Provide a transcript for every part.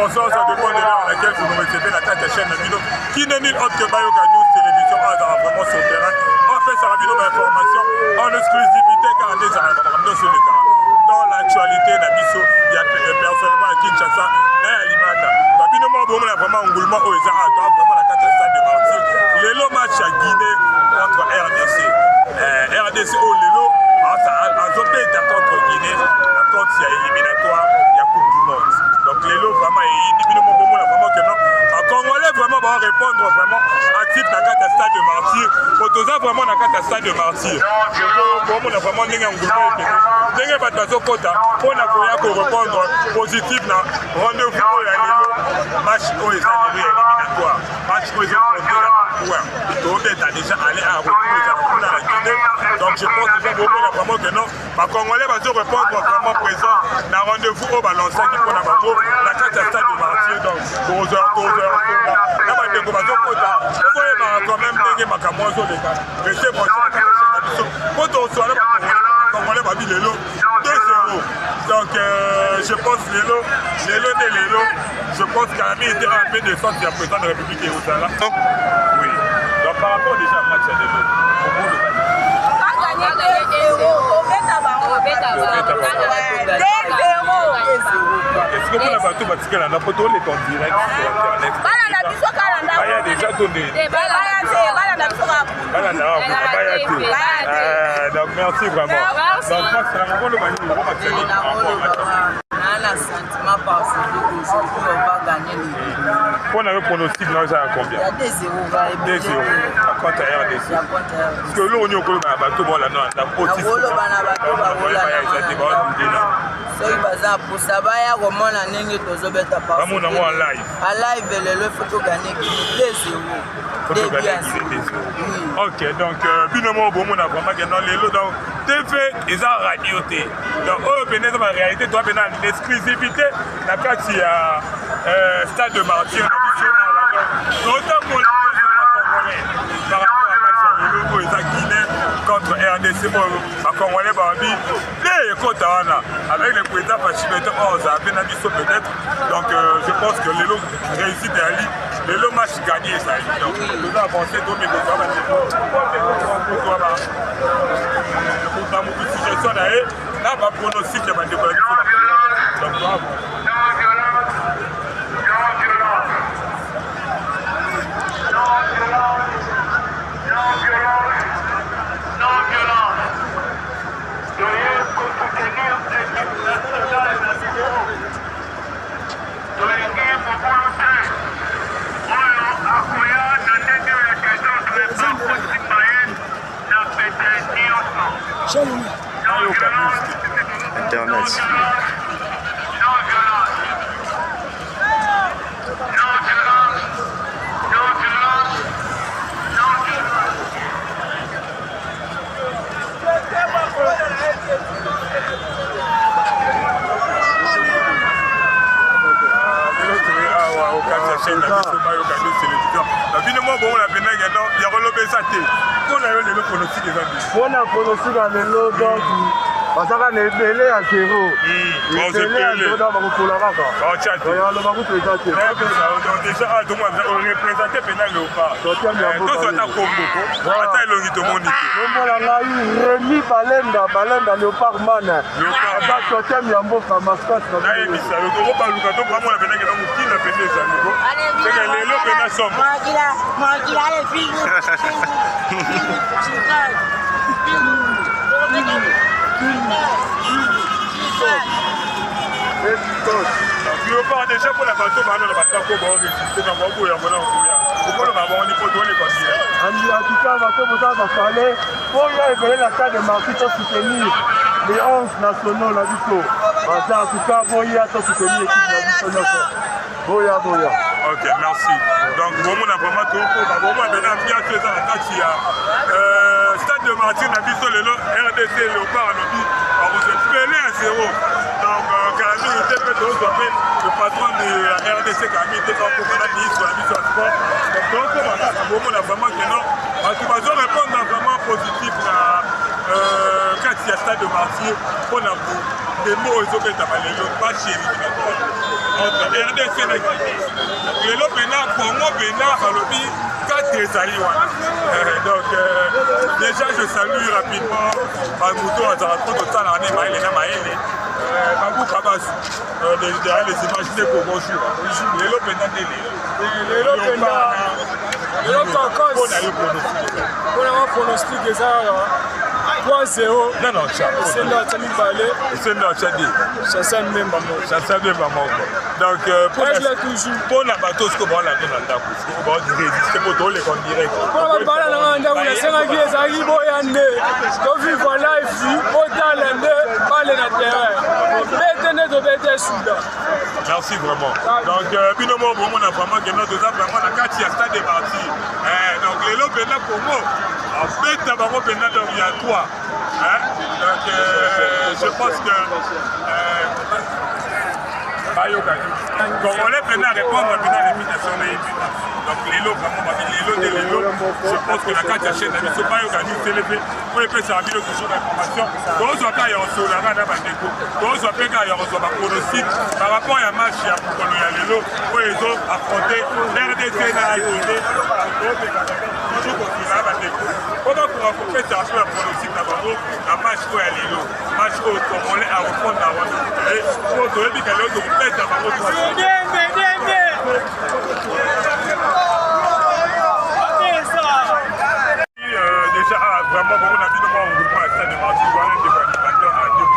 ça dépend de l'heure à laquelle vous nous recevez la tête à chaîne Nabino. Qui n'est nul autre que Bayoka News Télévision vraiment sur le terrain. On fait ça Nabino d'information en exclusivité car on est sur le terrain. Dans l'actualité Nabiso, il y a personnellement à Kinshasa, mais à Limana. Nabino m'a vraiment engoulement au Eza vraiment la tête à stade de Martyr. Lélo match à Guinée contre RDC. RDC au Lélo, en Zopé contre Guinée, contre il y a éliminatoire, il y a Coupe du Monde. Donc Lélo vraiment vraiment que non. En Congolais vraiment va répondre vraiment actif dans le stade de Martyr. Potoza vraiment dans le stade de Martyr. Pour moi vraiment n'engue engouement n'engue batazo kota pour na koya ko répondre positif na rendez-vous au Lélo match au éliminatoire. Match au éliminatoire. Donc est déjà allé à retour dans la Guinée. Donc je pense déjà vraiment que non. Les Congolais vont répondre vraiment présent dans le rendez-vous au balancé qui pour la carte à stade de Martyr. Donc, 12h, là, il y a quand même des macamoiseaux de cas. Restez bon, quand on soit là, les Congolais vont dire Lélo 2-0. Donc, je pense Lélo, je pense qu'Ami était un peu de sorte du président de la République et Oussala. Oui. Donc, par rapport déjà au match à Lélo, est-ce que vous avez tout parce que la photo est en direct sur internet? Il y a déjà donné. Donc merci vraiment. Donc moi c'est la rencontre sentiment parce qu'aujourd'hui on va gagner les deux. On a un pronostic dans à combien? Il y a 2-0. 2-0 contre RDC. Parce que là on est au Colo dans bateau bon là non la petite. Soki baza pour ça ba ya komona ndenge tozobeta pa. Amu na mo en live. En live le faut gagner 2-0. Ok, donc binomo bon on a vraiment gagné les lots donc TV ils ont radioté. Donc oh venez dans la réalité toi venez en exclusivité la carte il y a stade de Martyr autant pour par rapport à match le logo ils Guinée contre RDC à Congolais Bambi les Kotana avec le président Pachibete peut-être donc je pense que les lots réussit à lui les lots match gagné ça donc nous avons avancé 2 minutes là va pronostic de donc bravo. Internet. On a pronostic à l'élo donc parce qu'on est belé à 0. Belé à 0 dans le Colorado. Déjà, on représentait pénal ou pas. Tout soit à Congo. Attends, il y a tout le monde. Rémi Balenda, Léopard Man. Léopard Totem Yambo, mascotte. Le Congo, pas le gâteau, vraiment la pénal qui l'a pété ça. C'est que les lots pénal sont. Léopard déjà pour la bateau, le bateau, c'est un bon bout, pourquoi le bateau, on y peut donner quoi. En tout cas, on va parler. Pour y aller la carte de Martyr pour soutenir les 11 nationaux, la Bico. En tout cas, pour y aller soutenir l'équipe de la Bico. Ok, merci. Donc, bon, on a vraiment tout pour bon, maintenant, bien que ça, il y a stade de Martyr, on a vu sur le RDC, Léopard, on vous a pelé à 0. Donc, Calamir était fait le patron de la RDC, Calamir était en commandant ministre de la mission sport. Donc, on a vraiment que non. Parce que je répondre vraiment positif à kati ya stade de Martyr mpona ndembo oyo ezobetama lelo match éliminatoire entre RDC na lelo mpena Congo mpena balobi 4 ezali wana. Donc déjà je salue rapidement bamuto azala trop totalaka ne mayele na mayele babuka basu derrière les images de Congo jour lelo mpena nde lelo lelo kakos mpona ma pronostic eza 3-0. Non, c'est notre mibale. C'est notre chadi. Ça sent même moko. Ça sent même moko. Donc pour la bateau ce que bon la donne à ta couche. Bon résister pour tous les en direct. Pour la balle na ndako la senga qui ezali boyande. To vivre live au talende balle na terrain. Betene to bete souda. Merci vraiment. Donc binomo bon on a vraiment que notre vraiment la carte ya stade de Martyr. Donc les lobes là Congo. En fait, d'abord, il y a 3. Donc, je pense que Congolais peuvent répondre à l'invitation. Donc, les lots, je pense que la carte à chaîne, il ne faut pas y pour les personnes qui ont toujours l'information. Donc, on va y avoir sur la rade à Bandeko. Donc, on va y avoir sur la pronostic par rapport à un match pour les lots, pour les autres affronter l'RDC dans la journée. Comment pour faire un peu un pronostic d'abord, un match pour aller là, match pour Congolais à reprendre la route. Et pour te dire que l'autre vous faites d'abord. Déjà, vraiment, on a vu le moment où on a stade de Martyr, on a des animateurs à deux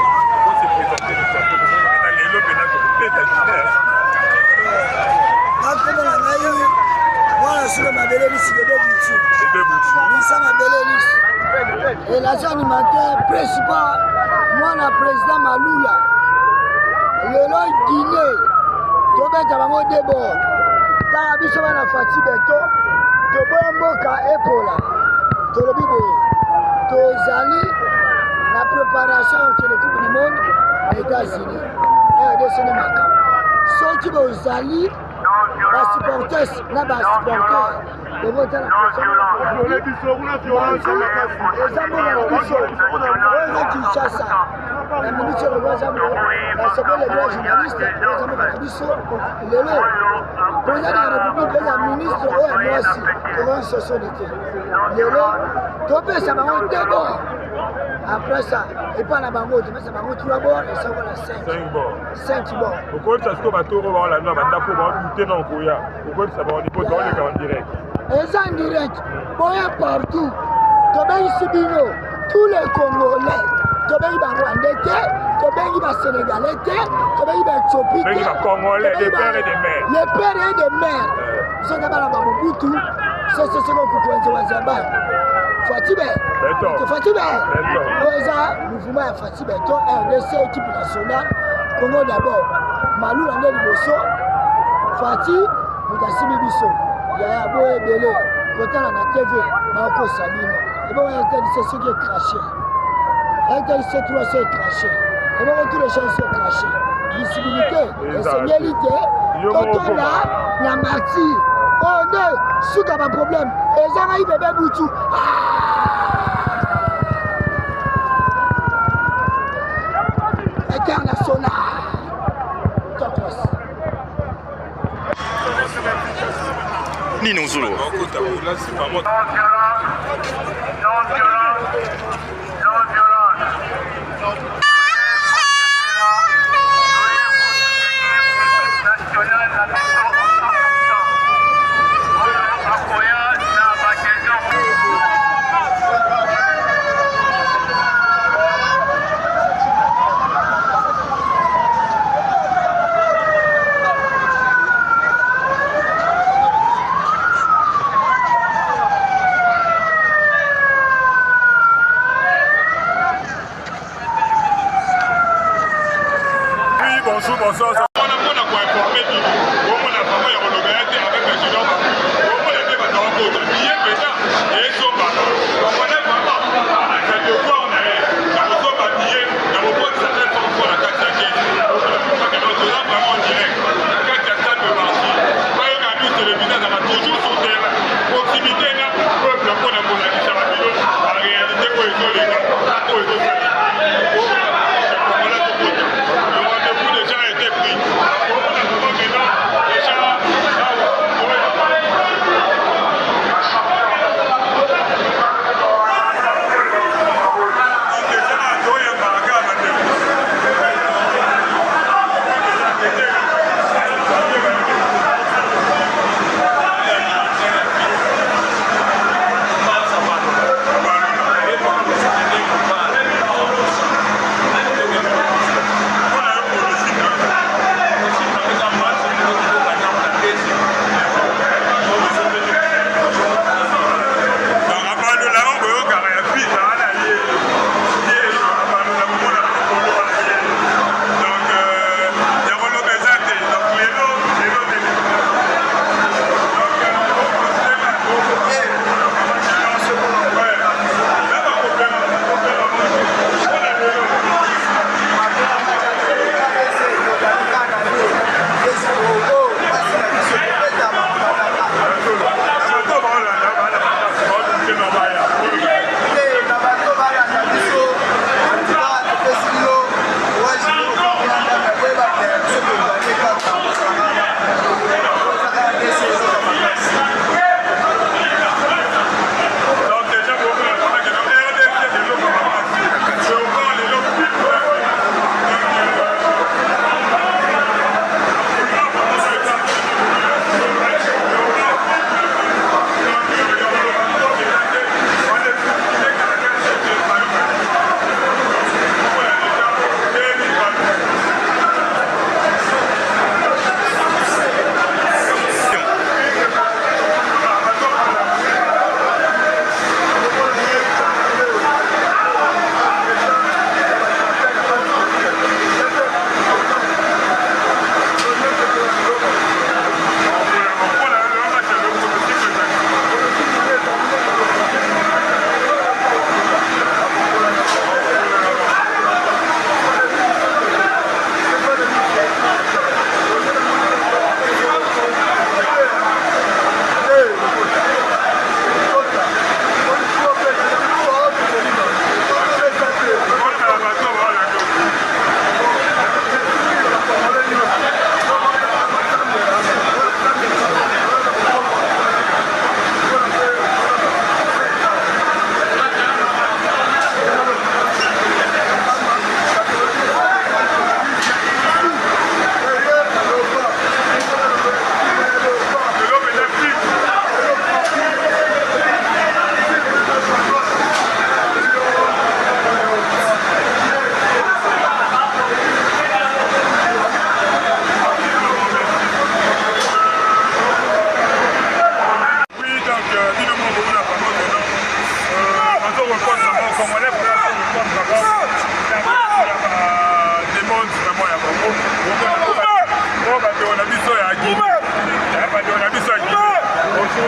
pour se présenter les champions. On a les lots pénales pour peut-être agiter. Voilà sur le Mabélé, c'est le Bébouchou. Nissa Mabélé, et l'agent animateur principal, moi, le président Maloula. Le long Guinée, Tobet Abango Debord, Tarabiso na Fati Beto, Toboya Mboka Epola, Tolobiboye, Tozali, la préparation de la Coupe du Monde aux États-Unis. Et de ce Maka. Ceux qui vont Zali, les supporters, les supporters, ils vont être la ministre de la journaliste, le président de la République, la ministre de la société. Ça va d'abord. Après ça, et pas la bango, mais ça va 3 bords et ça va la 5. 5 bords. Pourquoi ça se passe au la noix, on va lutter dans le Koya. Pourquoi ça va en direct? Et ça en direct, Boya partout. Tobé Sibino, tous les Congolais. Tobé Rwandais, Tobé Sénégalais, Tobé Éthiopie. Tobé Congolais, des pères et des mères. Les pères et des mères. C'est ce qu'on c'est ce qu'on peut dire. Fatibé, Fatibé, mouvement Fatibé, RDC, équipe nationale, Congo d'abord, Malou Landé Liboso, Fati, Moutassimi Bisso, Yaya Boé Belé, Kotala na TV, Marco Sabino, et bon, c'est ce qui est craché. C'est tout c'est craché. Et bon, tous les gens sont crachés. Visibilité, inségnalité, quand on a la mati, on est sous un problème. Et ça va y bébé Boutou. International. Nino Zulu. Bonsoir. On a pour informer on a vraiment avec le général. On a des bâtons de billets et ils sont pas. On est vraiment à devoir on a dans nos papiers, dans nos boîtes ça fait pour la carte à quai. Donc on a vraiment en direct. La carte à stade de Martyr. Pas une radio télévision, ça va toujours sur terrain. Proximité là, peuple pour la police, ça va toujours en réalité pour les gars, pour les autres.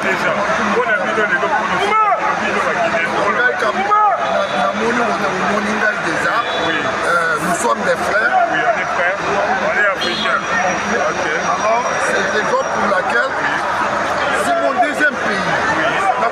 déjà. On a mis dans les autres nous sommes des frères. Oui, on est frères. On est africains. Ok. Alors, c'est une raison pour laquelle c'est mon deuxième pays. Parce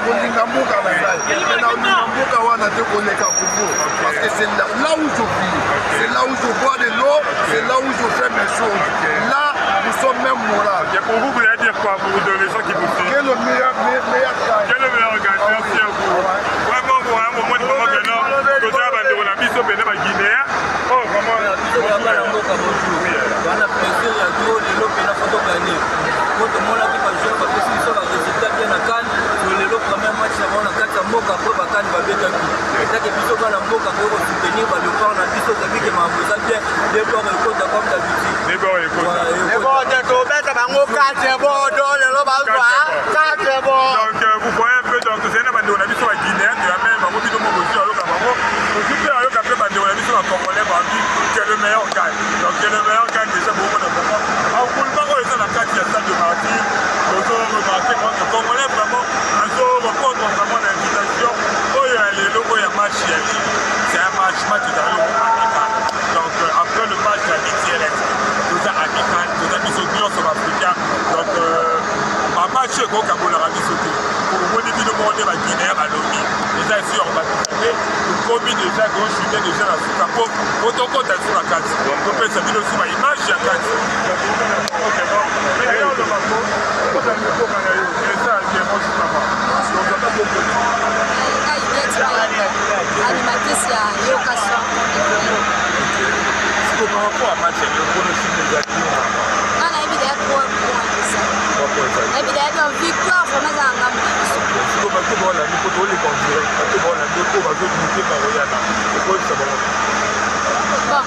que c'est là où je vis, c'est là où je bois de l'eau, c'est là où je fais mes choses. Là, nous sommes même morales. Et pour vous, vous allez dire quoi pour les gens qui vous suivent? Quel est le meilleur gars? Quel est le meilleur gars? Merci à vous. Vraiment, vous avez un moment de moment que non, que ça va de la mission de la Guinée. Oh, vraiment. Donc vous voyez un peu, donc c'est un bandit, on a vu sur la Guinée, de la même, on a vu sur mon monsieur, alors qui est le meilleur gagne. Donc qui est le meilleur gagne déjà beaucoup de vraiment. En Koulma, on est dans la carte qui est stade de Martyr. Nous avons remarqué que le Congolais vraiment, nous avons répondre vraiment l'invitation. Oh, il y a les logos, il y a match, c'est un match amical. Donc après le match, il y a DTLX. Nous avons amical, nous avons mis au Union africain. Donc ma match est au Cameroun, l'Arabie Saoudite. Pour vous dire que nous avons Guinée à l'ONU. Déjà ici, on va discuter. Nous commis déjà, nous chuter déjà la sous-capo. Autant qu'on est sur la carte. Donc on peut s'habiller aussi ma image, il y a carte. Mais regarde le bateau. Vous avez le pauvre et ça, c'est moi aussi maman. Donc on a beaucoup de temps. Animatrice ya Yokaso. C'est par rapport à match, le pronostic des actions. On a évidemment 3 points de ça. Évidemment, victoire vraiment dans la gamme. Si vous avez bon la niveau de l'école, parce que bon la déco va se limiter par Oyana. Pourquoi ça va? Bon,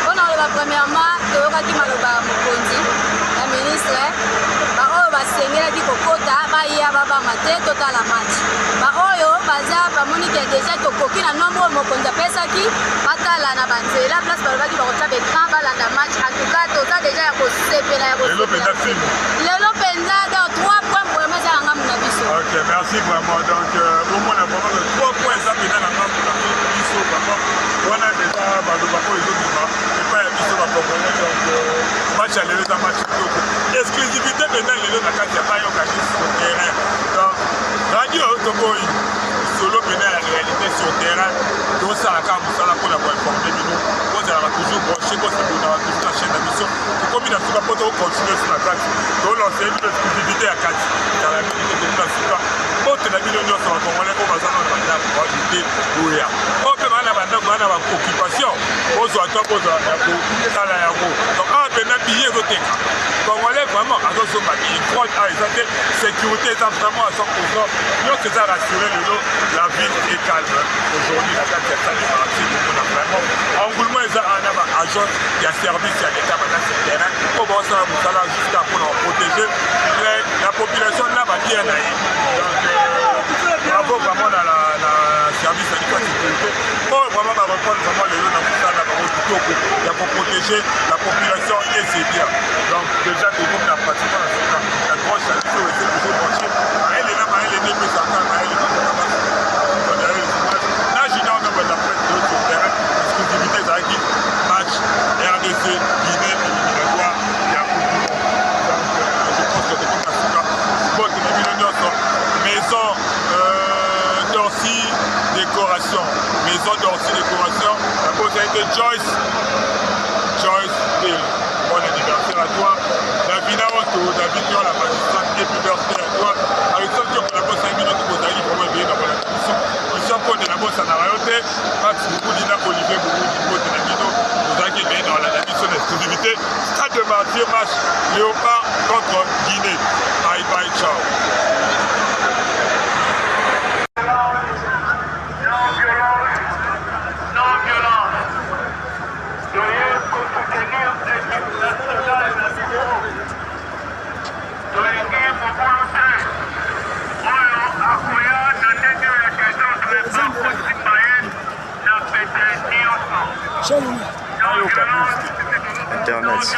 on a premièrement, Toyokaki Maloba Mokonzi, la ministre, Baoyo basengeli kokota baya baba mate total la match. Baoyo baza bamonike déjà tokoki na nombre mokonzi pesaki batala na banzela place balobaki bakota bekran balanda match. En tout cas, tota déjà ya kosepela ya kosepela. Lelo penza dans 3 points pour mettre ça en gamme na biso. OK, merci vraiment. Donc au moins on a vraiment 3 points ça dans la gamme na biso vraiment. On a déjà baloba ko ezobima et pas ya biso ba Congolais donc match à l'élo dans match exclusivité maintenant l'élo na kati ya bayo kati sur terrain. Donc radio Tokoyi solo maintenant la réalité sur terrain. Donc ça la carte ça la pour la informer nous. On a toujours branché comme ça on a toujours la chaîne d'émission. Comme il a fait pas pour continuer sur la carte. Donc là c'est une exclusivité à carte. Car la vérité de place sur autre la vidéo sur la Congolais comme ça on va pour ajouter Oya. On peut aller à la occupation. On se attend pour ça la yango. Donc on peut même billet de tek. Congolais vraiment attention ma vie. Croit à la sécurité est vraiment à 100%. Nous c'est ça rassurer la ville est calme. Aujourd'hui la carte est calme. On a vraiment engouement et ça en a agent il y a service il y a l'état maintenant sur le terrain. Comment ça vous allez jusqu'à pour protéger la population là va bien aller. Donc bravo vraiment dans la service de sécurité. Bon vraiment va reprendre vraiment les lieux dans tout ça là il y a pour protéger la population et c'est bien. Donc déjà tout le monde a pratiqué la grosse service où c'est toujours branché. Elle est là, elle est née mais ça quand elle est là. Là j'ai dans la presse de l'autre terrain exclusivité d'Aki match RDC Guinée éliminatoire il y a beaucoup de monde. Donc je pense que c'est comme ça. Bon tu m'as mis le nom maison Dorcy décoration. Maison Dorcy décoration. La pause a été Joyce Bill. Bon anniversaire à toi. Davina Otto, David Dion, la magistrate, et puis birthday à toi. Avec ça, tu as posé 5 minutes pour d'aller vraiment bien dans la commission. Le champion de la bosse à Narayote, Max Boukoudina, Olivier Boukoudina, Dinamino, nous avons gagné dans la mission d'exclusivité. Stade de Martyr, match Léopard contre Guinée. Bye bye, ciao. Internet.